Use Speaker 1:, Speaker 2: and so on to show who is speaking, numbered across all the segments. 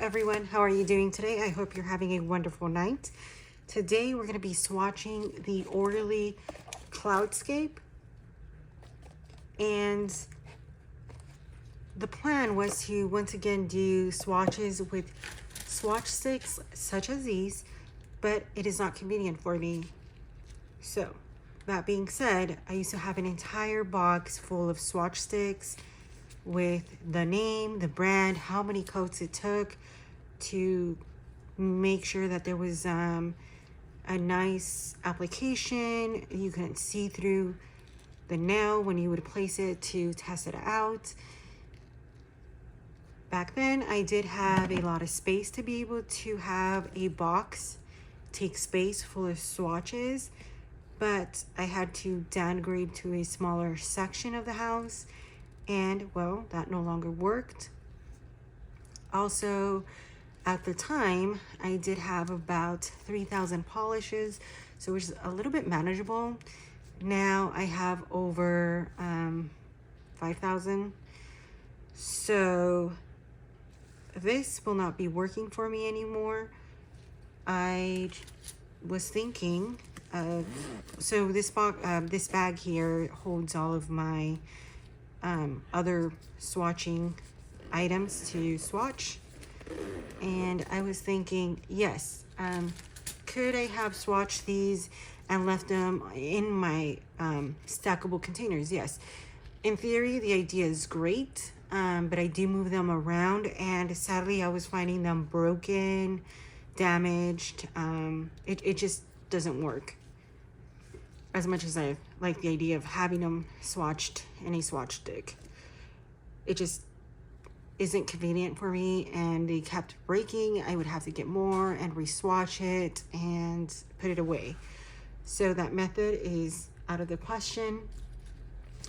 Speaker 1: everyone, how are you doing today? I hope you're having a wonderful night. Today we're going to be swatching the Orly Cloud Scape, and the plan was to once again do swatches with swatch sticks such as these, but it is not convenient for me. So that being said, I used to have an entire box full of swatch sticks with the name, the brand, how many coats it took to make sure that there was a nice application. You couldn't see through the nail when you would place it to test it out. Back then, I did have a lot of space to be able to have a box take space full of swatches, but I had to downgrade to a smaller section of the house, and well, that no longer worked. Also, at the time, I did have about 3,000 polishes, so which is a little bit manageable. Now I have over 5,000. So this will not be working for me anymore. I was thinking of, so this bag here holds all of my other swatching items to swatch, and I was thinking, yes, could I have swatched these and left them in my stackable containers? Yes, in theory the idea is great, but I do move them around, and sadly I was finding them broken, damaged. It just doesn't work as much as I like the idea of having them swatched in a swatch stick. It just isn't convenient for me, and they kept breaking. I would have to get more and re-swatch it and put it away. So that method is out of the question.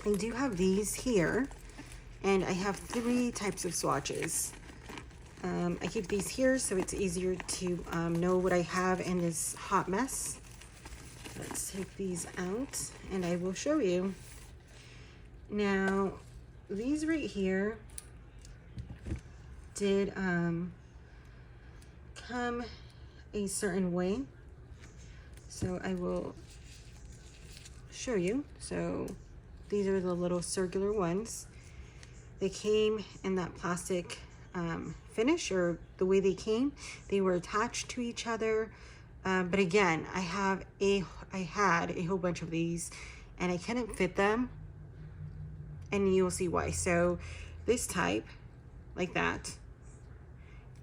Speaker 1: I do have these here, and I have 3 types of swatches. I keep these here so it's easier to know what I have in this hot mess. Let's take these out and I will show you. Now, these right here did come a certain way, so I will show you. So these are the little circular ones. They came in that plastic finish, or the way they came, they were attached to each other. But again, I had a whole bunch of these and I couldn't fit them, and you'll see why. So this type, like that,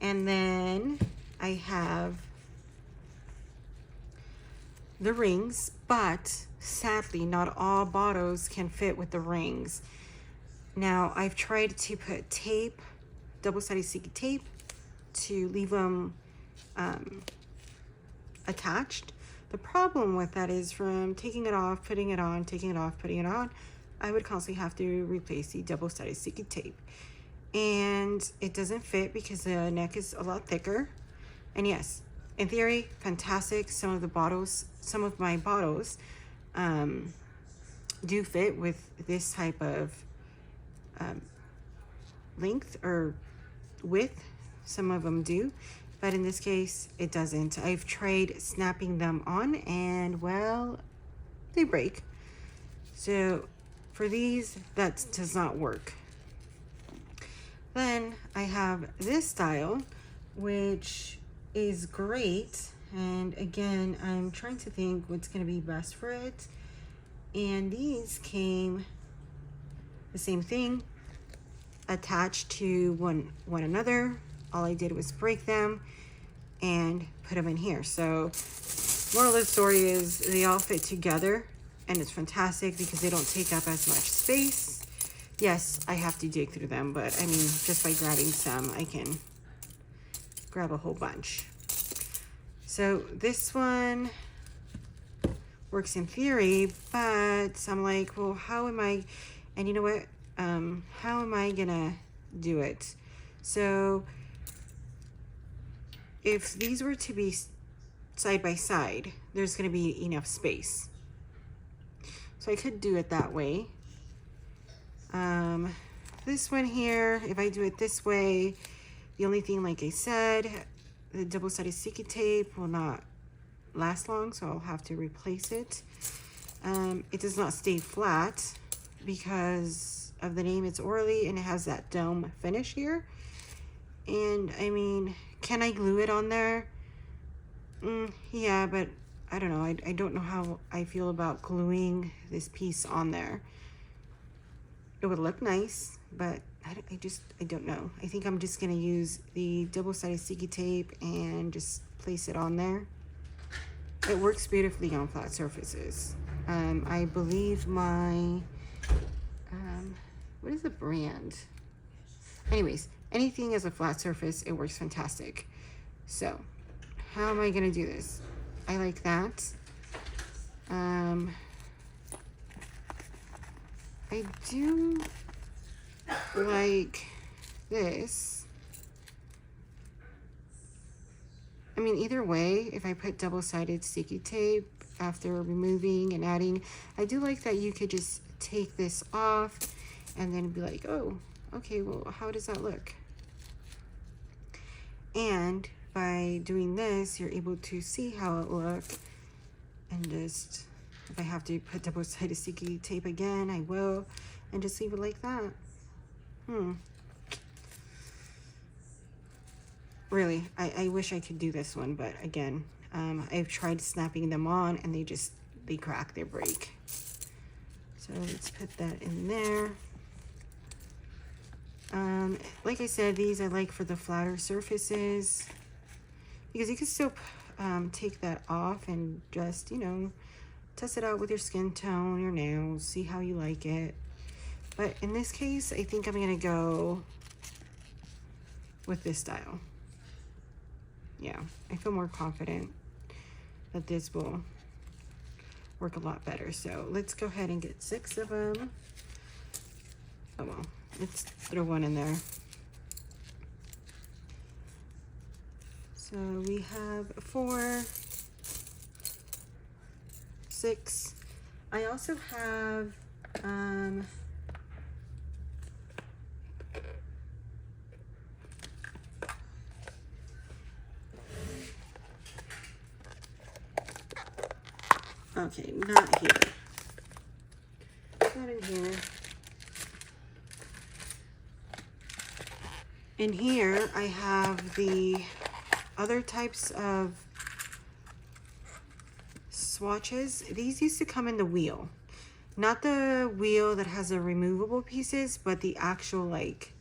Speaker 1: and then I have the rings, but sadly not all bottles can fit with the rings. Now I've tried to put tape, double-sided sticky tape, to leave them attached. The problem with that is from taking it off, putting it on, taking it off, putting it on, I would constantly have to replace the double-sided sticky tape, and it doesn't fit because the neck is a lot thicker. And yes, in theory, fantastic. Some of my bottles do fit with this type of length or width. Some of them do, but in this case it doesn't. I've tried snapping them on, and well, they break. So for these, that does not work. Then I have this style, which is great, and again, I'm trying to think what's going to be best for it. And these came the same thing, attached to one another. All I did was break them and put them in here. So moral of the story is they all fit together, and it's fantastic because they don't take up as much space. Yes, I have to dig through them, but I mean, just by grabbing some, I can grab a whole bunch. So this one works in theory, but I'm like, well, how am I, and you know what, how am I gonna do it? So if these were to be side by side, there's gonna be enough space. So I could do it that way. This one here, if I do it this way, The only thing, like I said, the double-sided sticky tape will not last long, so I'll have to replace it. It does not stay flat because of the name. It's Orly, and it has that dome finish here. And I mean, can I glue it on there? Yeah, but I don't know. I don't know how I feel about gluing this piece on there. It would look nice, but I don't know. I think I'm just gonna use the double-sided sticky tape and just place it on there. It works beautifully on flat surfaces. I believe my, what is the brand? Anyways, anything as a flat surface, it works fantastic. So, how am I gonna do this? I like that. I do like this. I mean, either way, if I put double-sided sticky tape after removing and adding, I do like that you could just take this off and then be like, oh, okay, well, how does that look? And by doing this, you're able to see how it looks. And just, if I have to put double-sided sticky tape again, I will, and just leave it like that. Really, I wish I could do this one, but again, I've tried snapping them on and they crack, they break. So let's put that in there. Like I said, these I like for the flatter surfaces because you can still take that off and just, you know, test it out with your skin tone, your nails, see how you like it. But in this case, I think I'm gonna go with this style. Yeah, I feel more confident that this will work a lot better. So let's go ahead and get 6 of them. Oh well, let's throw one in there. So we have 4, 6. I also have okay, not here. Not in here. In here, I have the other types of swatches. These used to come in the wheel. Not the wheel that has the removable pieces, but the actual like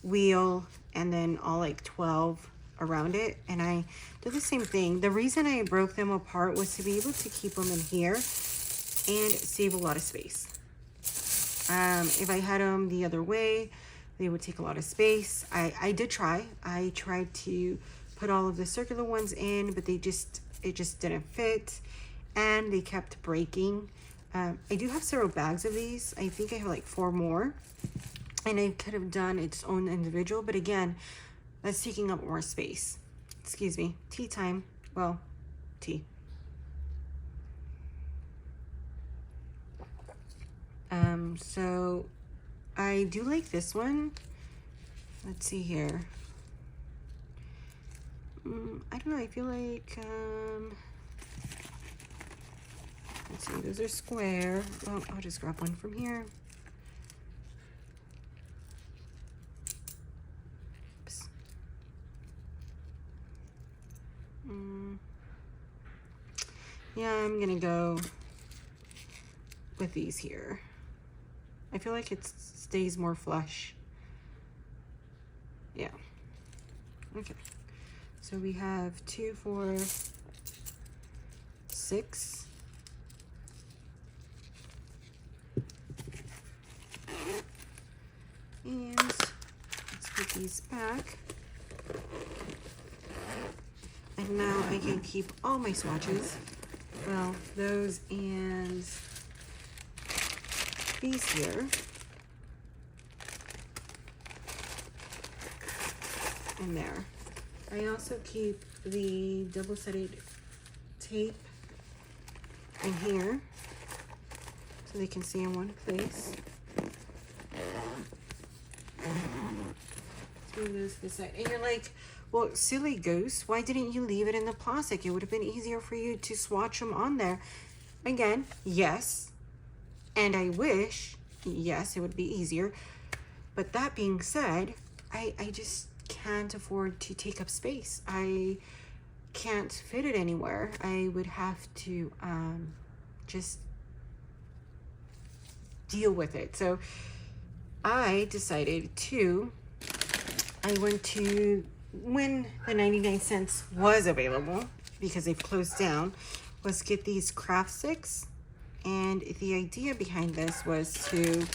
Speaker 1: wheel and then all like 12 around it. And I did the same thing. The reason I broke them apart was to be able to keep them in here and save a lot of space. If I had them the other way, they would take a lot of space. I did try. I tried to put all of the circular ones in, but it just didn't fit and they kept breaking. I do have several bags of these. I think I have like 4 more and I could have done its own individual, but again, that's taking up more space. Excuse me, tea time. Well, tea. So I do like this one. Let's see here. I don't know, I feel like, let's see, those are square. Well, I'll just grab one from here. Oops. Yeah, I'm gonna go with these here. I feel like it stays more flush. Yeah. Okay. So we have 2, 4, 6. And let's put these back. And now I can keep all my swatches. Well, those and these here. And there. I also keep the double-sided tape in here so they can stay in one place. So we move this to the side. And you're like, well, silly goose, why didn't you leave it in the plastic? It would have been easier for you to swatch them on there. Again, yes. And I wish, yes, it would be easier. But that being said, I just can't afford to take up space. I can't fit it anywhere. I would have to just deal with it. So I decided to, I went to, when the 99 cents was available, because they've closed down, was get these craft sticks. And the idea behind this was to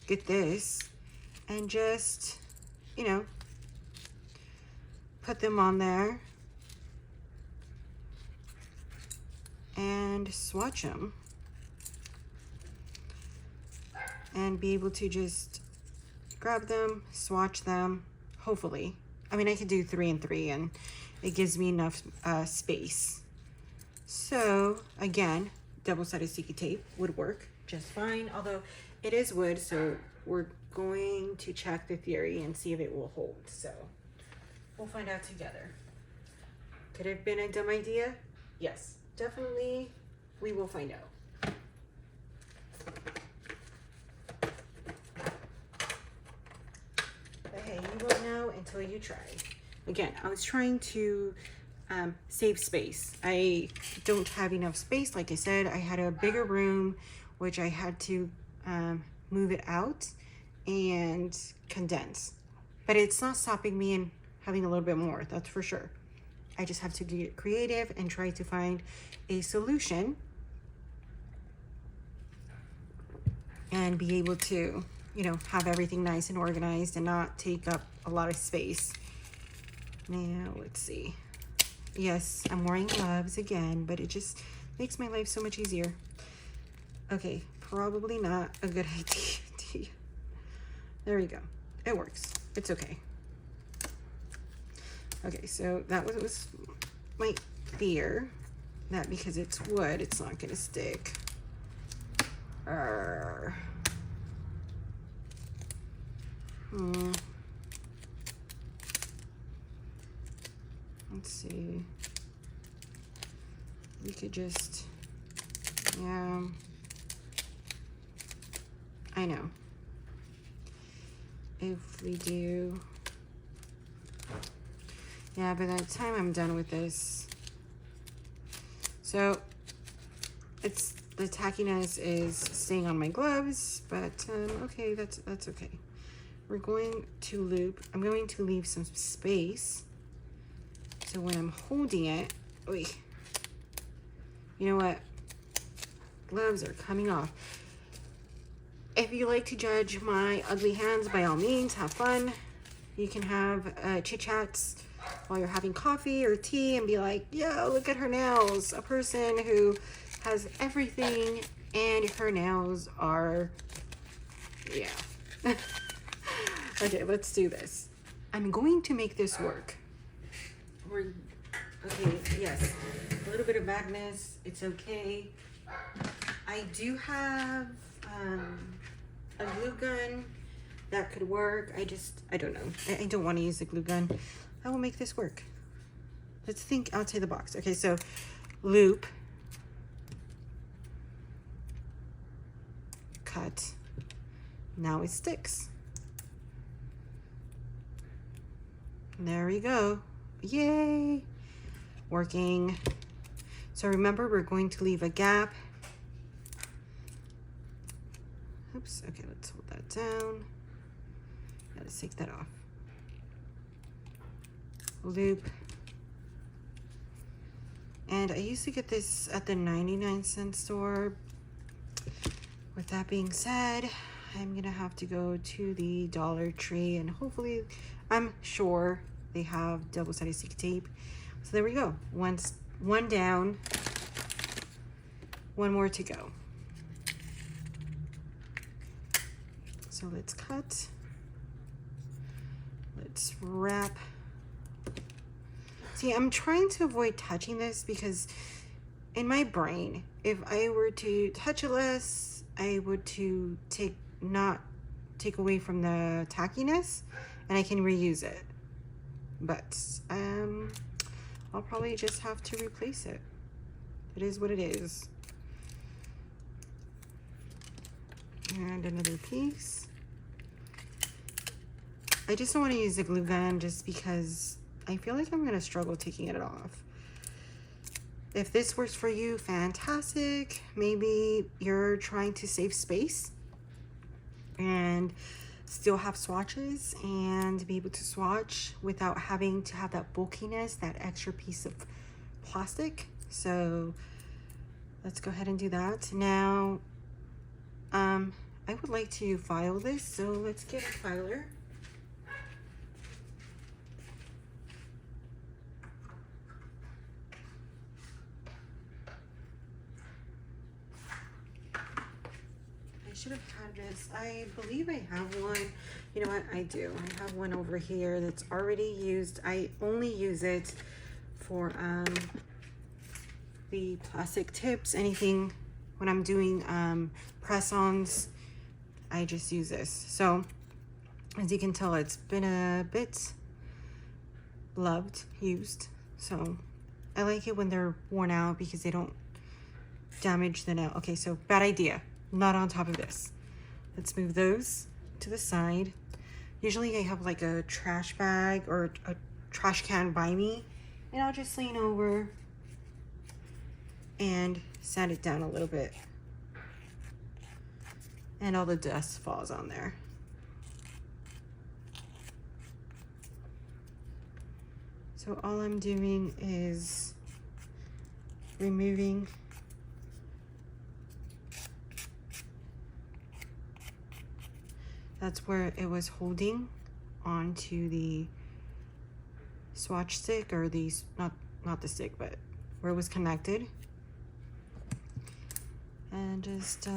Speaker 1: get this and just, you know, put them on there and swatch them and be able to just grab them, swatch them, hopefully. I mean, I could do 3 and 3 and it gives me enough space. So again, double-sided sticky tape would work just fine, although it is wood, so we're going to check the theory and see if it will hold. So we'll find out together. Could it have been a dumb idea? Yes, definitely. We will find out. But hey, you won't know until you try. Again, I was trying to save space. I don't have enough space. Like I said, I had a bigger room, which I had to move it out and condense. But it's not stopping me in having a little bit more, that's for sure. I just have to get creative and try to find a solution and be able to, you know, have everything nice and organized and not take up a lot of space. Now, let's see. Yes, I'm wearing gloves again, but it just makes my life so much easier. Okay, probably not a good idea. There we go. It works. It's okay. Okay, so that was my fear. That because it's wood, it's not gonna stick. Let's see. We could just, yeah. I know. If we do, yeah, by the time I'm done with this, so it's, the tackiness is staying on my gloves, but okay, that's okay. We're going to loop. I'm going to leave some space. So when I'm holding it, oy, you know what? Gloves are coming off. If you like to judge my ugly hands, by all means, have fun. You can have chit-chats while you're having coffee or tea and be like, yo, look at her nails. A person who has everything and her nails are, yeah. Okay, let's do this. I'm going to make this work. Okay, yes, a little bit of madness, it's okay. I do have a glue gun that could work. I don't know. I don't want to use a glue gun. I will make this work. Let's think outside the box. Okay, so loop, cut, now it sticks. There we go. Yay, working. So remember, we're going to leave a gap. Oops, okay, let's hold that down. Gotta take that off. Loop. And I used to get this at the 99-cent store. With that being said, I'm gonna have to go to the Dollar Tree and hopefully, I'm sure they have double-sided sticky tape. So there we go. One down, one more to go. So let's cut. Let's wrap. See, I'm trying to avoid touching this because in my brain, if I were to touch it less, I would to not take away from the tackiness, and I can reuse it. But I'll probably just have to replace it. It is what it is. And another piece. I just don't want to use the glue gun just because I feel like I'm going to struggle taking it off. If this works for you, fantastic. Maybe you're trying to save space and still have swatches and be able to swatch without having to have that bulkiness, that extra piece of plastic. So let's go ahead and do that. Now, I would like to file this, so let's get a filer. I should have had this. I believe I have one. You know what? I do. I have one over here that's already used. I only use it for the plastic tips, anything when I'm doing press-ons. I just use this. So as you can tell, it's been a bit used. So I like it when they're worn out because they don't damage the nail. Okay, so bad idea. Not on top of this. Let's move those to the side. Usually I have like a trash bag or a trash can by me, and I'll just lean over and sand it down a little bit. And all the dust falls on there. So all I'm doing is removing that's where it was holding onto the swatch stick, or these, not the stick, but where it was connected. And just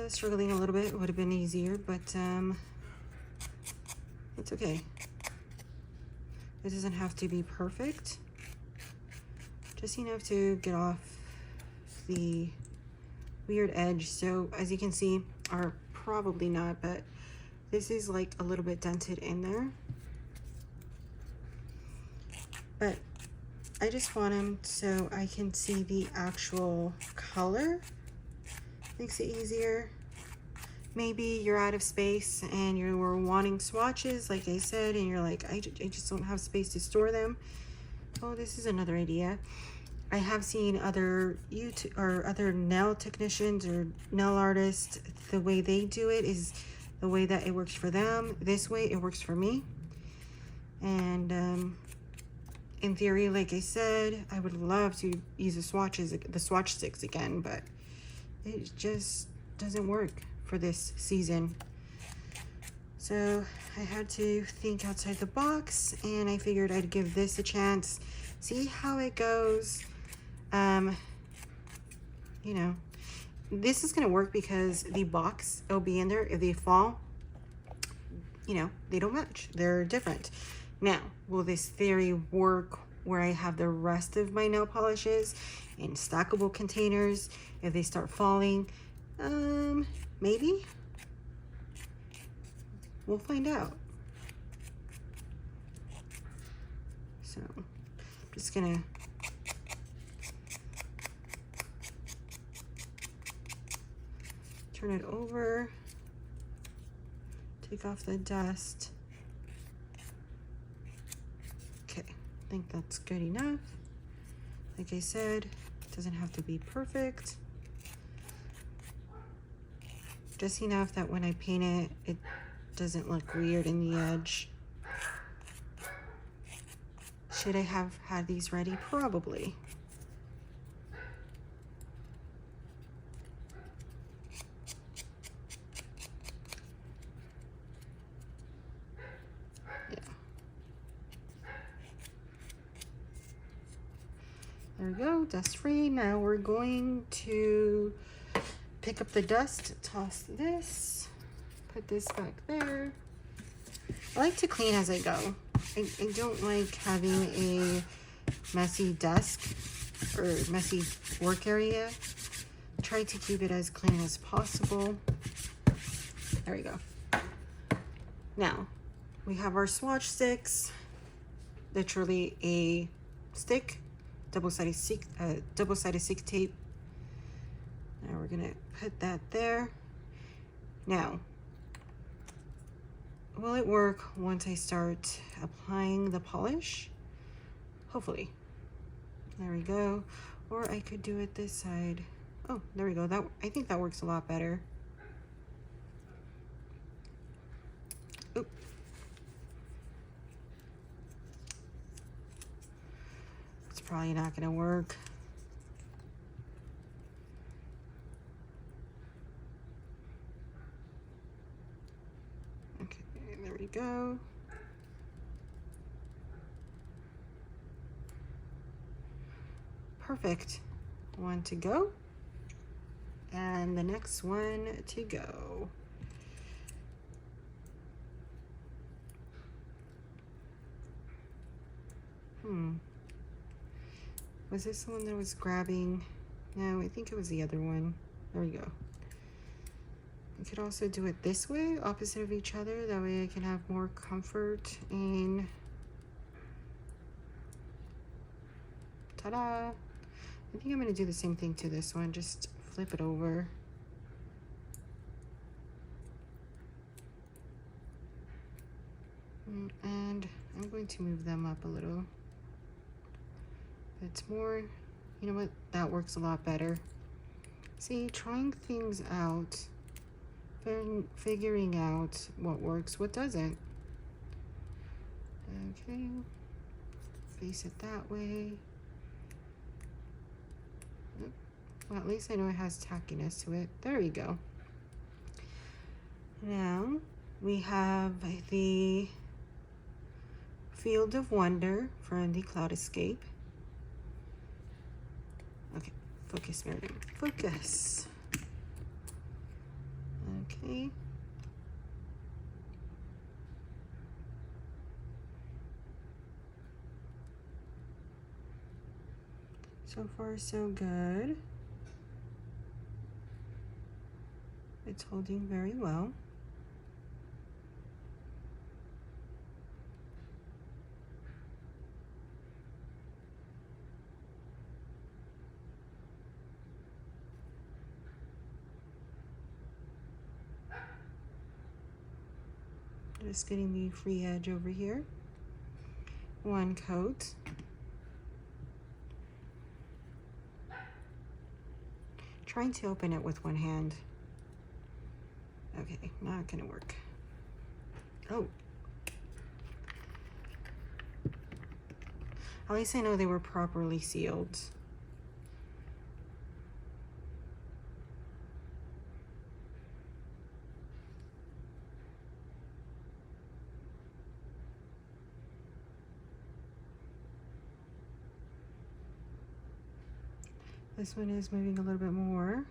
Speaker 1: struggling a little bit. Would have been easier, but it's okay. It doesn't have to be perfect. Just enough to get off the weird edge. So as you can see, or probably not, but this is like a little bit dented in there. But I just want them so I can see the actual color. Makes it easier. Maybe you're out of space and you were wanting swatches, like I said, and you're like, I just don't have space to store them. Oh, this is another idea. I have seen other YouTube or other nail technicians or nail artists, the way they do it is the way that it works for them. This way it works for me. And in theory, like I said, I would love to use the swatches, the swatch sticks again, but it just doesn't work for this season. So I had to think outside the box, and I figured I'd give this a chance, see how it goes. You know, this is gonna work because the box, it'll be in there. If they fall, you know, they don't match, they're different. Now, will this theory work where I have the rest of my nail polishes in stackable containers? If they start falling, maybe. We'll find out. So, I'm just gonna turn it over, take off the dust. Okay, I think that's good enough. Like I said, it doesn't have to be perfect. Just enough that when I paint it, it doesn't look weird in the edge. Should I have had these ready? Probably. There we go, dust free. Now we're going to pick up the dust, toss this, put this back there. I like to clean as I go. I don't like having a messy desk or messy work area. try to keep it as clean as possible. There we go. Now, we have our swatch sticks, literally a stick, double-sided stick tape. Now we're gonna put that there. Now, will it work once I start applying the polish? Hopefully. There we go. Or I could do it this side. Oh, there we go. That, I think that works a lot better. Oop. It's probably not gonna work. Okay, there we go. Perfect. One to go. And the next one to go. Was this the one that was grabbing? No, I think it was the other one. There we go. I could also do it this way, opposite of each other. That way I can have more comfort in. Ta-da! I think I'm gonna do the same thing to this one. Just flip it over. And I'm going to move them up a little. It's more, you know what, that works a lot better. See, trying things out, figuring out what works, what doesn't. Okay, face it that way. Well, at least I know it has tackiness to it. There we go. Now we have the Field of Wonder from the Cloud Scape. Okay, focus, Miriam, focus. Okay. So far, so good. It's holding very well. Just getting the free edge over here. One coat. Trying to open it with one hand. Okay, not gonna work. Oh. At least I know they were properly sealed. This one is moving a little bit more.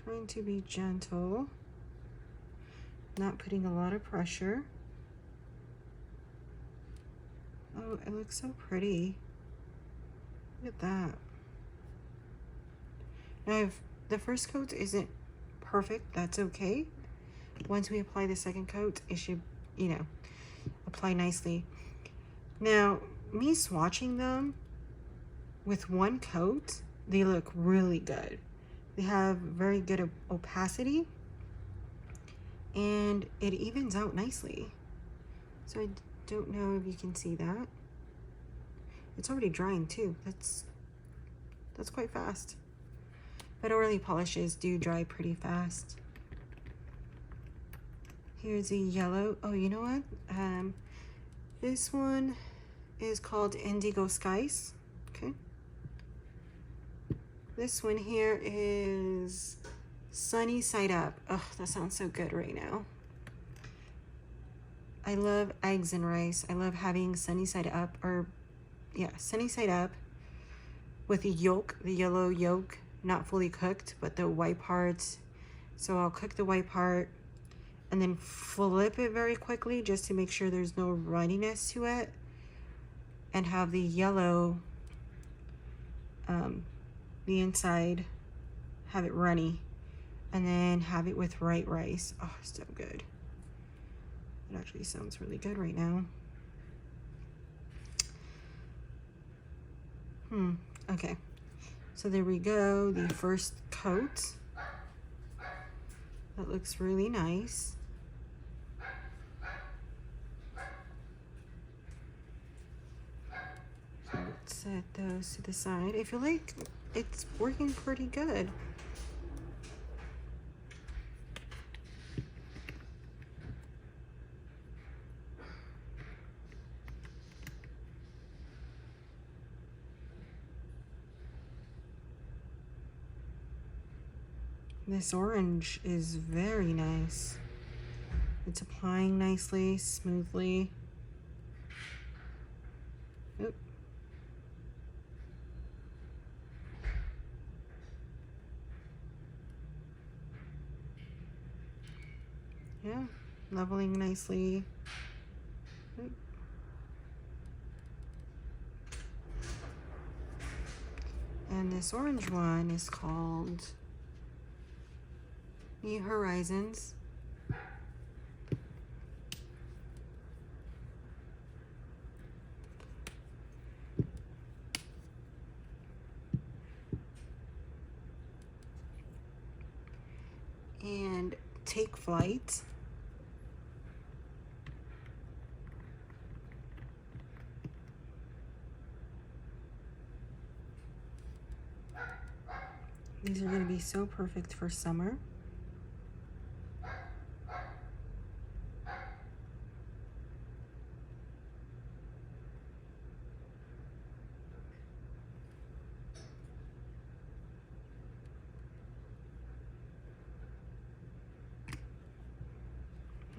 Speaker 1: Trying to be gentle. Not putting a lot of pressure. Oh, it looks so pretty. Look at that. Now, if the first coat isn't perfect, that's okay. Once we apply the second coat, it should, you know, apply nicely. Now, me swatching them with one coat, they look really good. They have very good opacity and it evens out nicely. So I don't know if you can see that. It's already drying too. That's quite fast. But Orly polishes do dry pretty fast. Here's a yellow. Oh, you know what? This one is called Indigo Skies. Okay. This one here is Sunny Side Up. Oh, that sounds so good right now. I love eggs and rice. I love having sunny side up, or yeah, sunny side up with the yolk, the yellow yolk, not fully cooked, but the white parts. So I'll cook the white part and then flip it very quickly just to make sure there's no runniness to it, and have the yellow, the inside have it runny, and then have it with white rice. Oh, so good. It actually sounds really good right now. Okay, so there we go, the first coat. That looks really nice. So let's set those to the side. I feel like it's working pretty good. This orange is very nice. It's applying nicely, smoothly. Oop. Yeah, leveling nicely. Oop. And this orange one is called New Horizons. And Take Flight. These are going to be so perfect for summer.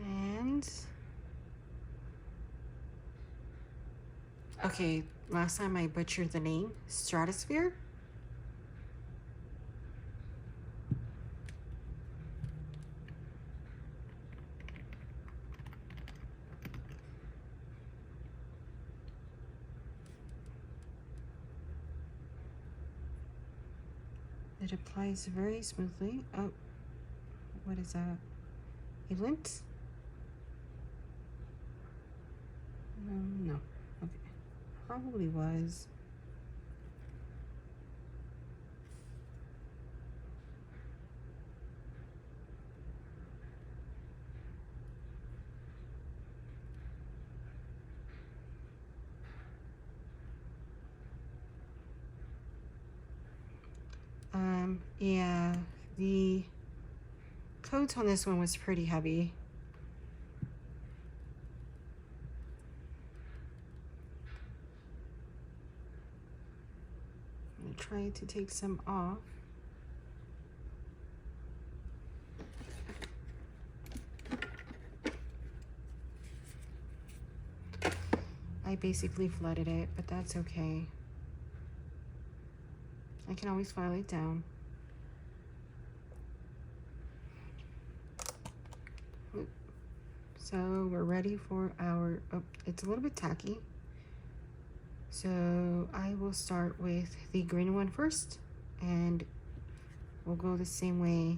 Speaker 1: And okay, last time I butchered the name, Stratosphere. It applies very smoothly. Oh, what is that? A lint? No. Okay. Probably was. Yeah, the coat on this one was pretty heavy. I'm gonna try to take some off. I basically flooded it, but that's okay. I can always file it down. So we're ready for our, oh, it's a little bit tacky. So I will start with the green one first, and we'll go the same way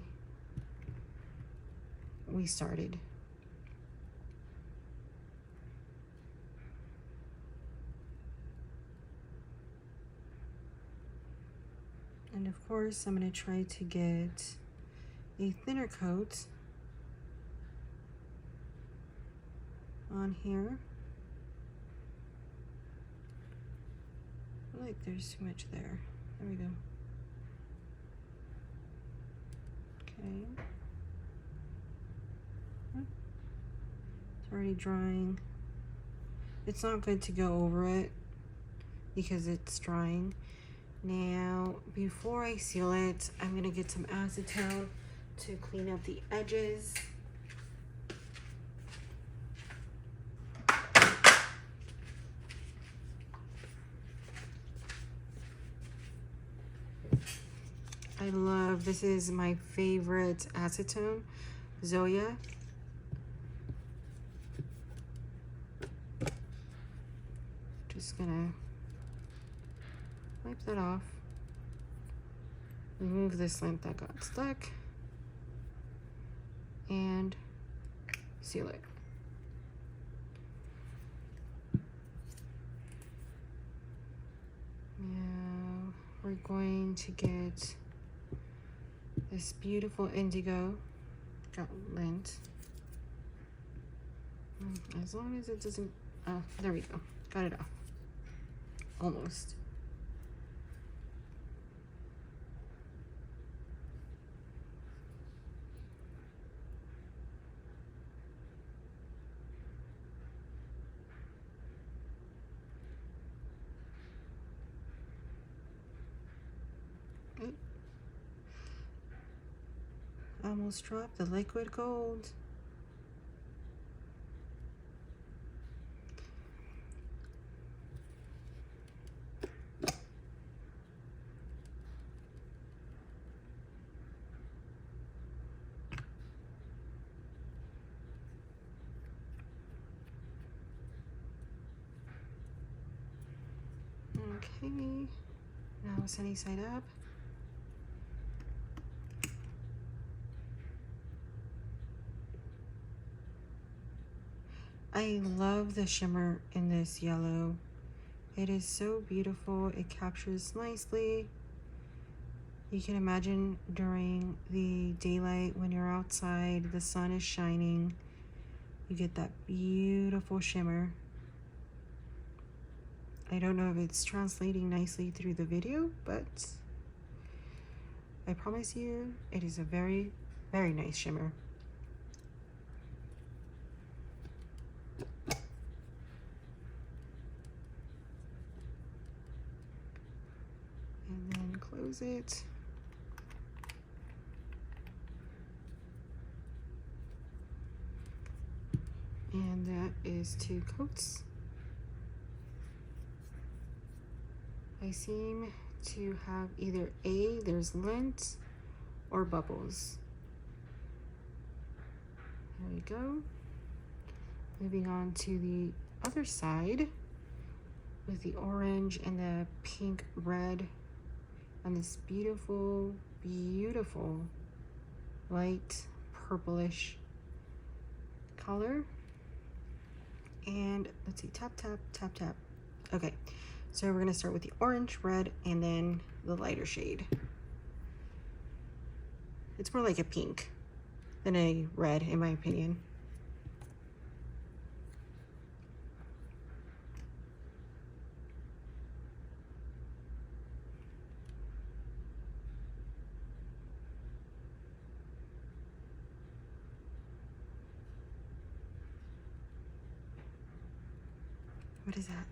Speaker 1: we started. And of course, I'm going to try to get a thinner coat on here. I feel like there's too much there. There we go. Okay. It's already drying. It's not good to go over it because it's drying. Now, before I seal it, I'm gonna get some acetone to clean up the edges. I love, this is my favorite acetone, Zoya. Just gonna wipe that off. remove this lint that got stuck, and seal it. Now we're going to get this beautiful indigo, got lint. As long as it doesn't, oh, there we go, got it off, almost. Almost dropped the liquid gold. Okay, now sunny side up. I love the shimmer in this yellow. It is so beautiful. It captures nicely. You can imagine during the daylight when you're outside, the sun is shining, you get that beautiful shimmer. I don't know if it's translating nicely through the video, but I promise you it is a very, very nice shimmer. And then close it. And that is 2 coats. I seem to have either there's lint or bubbles. There we go. Moving on to the other side with the orange and the pink red and this beautiful, beautiful light purplish color. And let's see, tap, tap, tap, tap. Okay, so we're gonna start with the orange, red, and then the lighter shade. It's more like a pink than a red, in my opinion. What is that?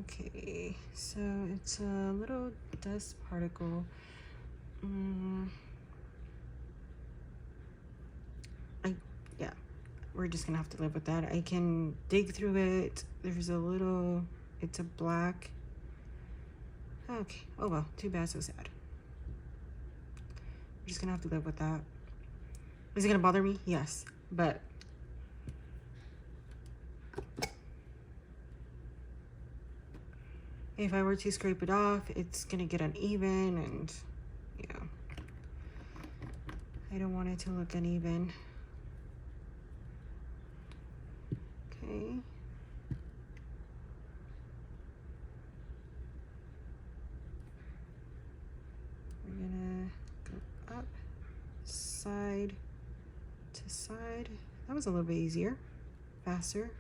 Speaker 1: Okay, so it's a little dust particle. Yeah, we're just gonna have to live with that. I can dig through it. There's a little, it's a black. Okay, oh well, too bad, so sad. We're just gonna have to live with that. Is it gonna bother me? Yes, but if I were to scrape it off, it's gonna get uneven, and yeah, I don't want it to look uneven. Okay. We're gonna go up, side to side. That was a little bit easier, faster.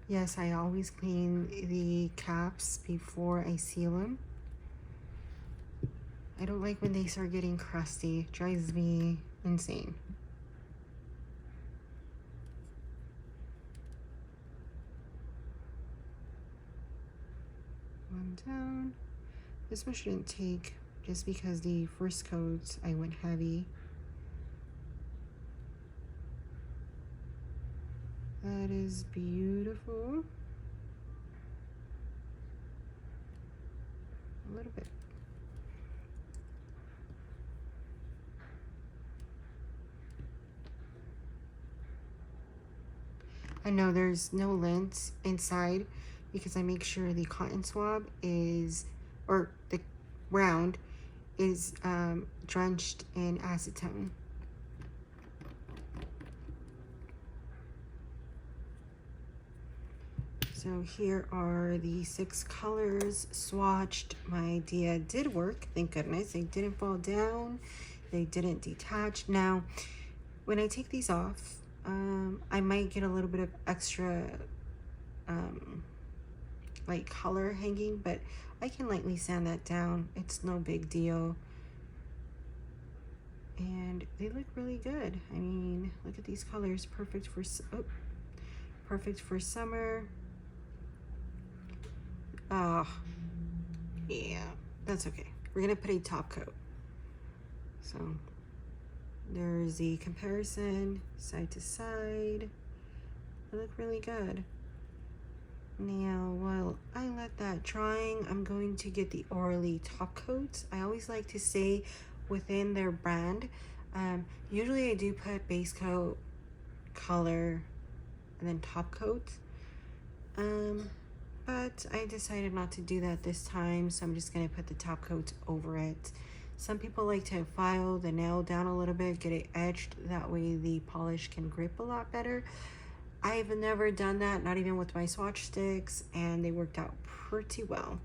Speaker 1: Yes, I always clean the caps before I seal them. I don't like when they start getting crusty. It drives me insane. One down. This one shouldn't take, just because the first coat I went heavy. That is beautiful. a little bit. I know there's no lint inside because I make sure the cotton swab is, or the round is drenched in acetone. So here are the 6 colors swatched. My idea did work, thank goodness. They didn't fall down, they didn't detach. Now, when I take these off, I might get a little bit of extra like color hanging, but I can lightly sand that down. It's no big deal. And they look really good. I mean, look at these colors, perfect for summer. Oh, yeah, that's okay. We're gonna put a top coat. So there's the comparison, side to side. They look really good. Now, while I let that drying, I'm going to get the Orly top coat. I always like to stay within their brand. Usually I do put base coat, color, and then top coat. But I decided not to do that this time, so I'm just gonna put the top coat over it. Some people like to file the nail down a little bit, get it edged, that way the polish can grip a lot better. I've never done that, not even with my swatch sticks, and they worked out pretty well.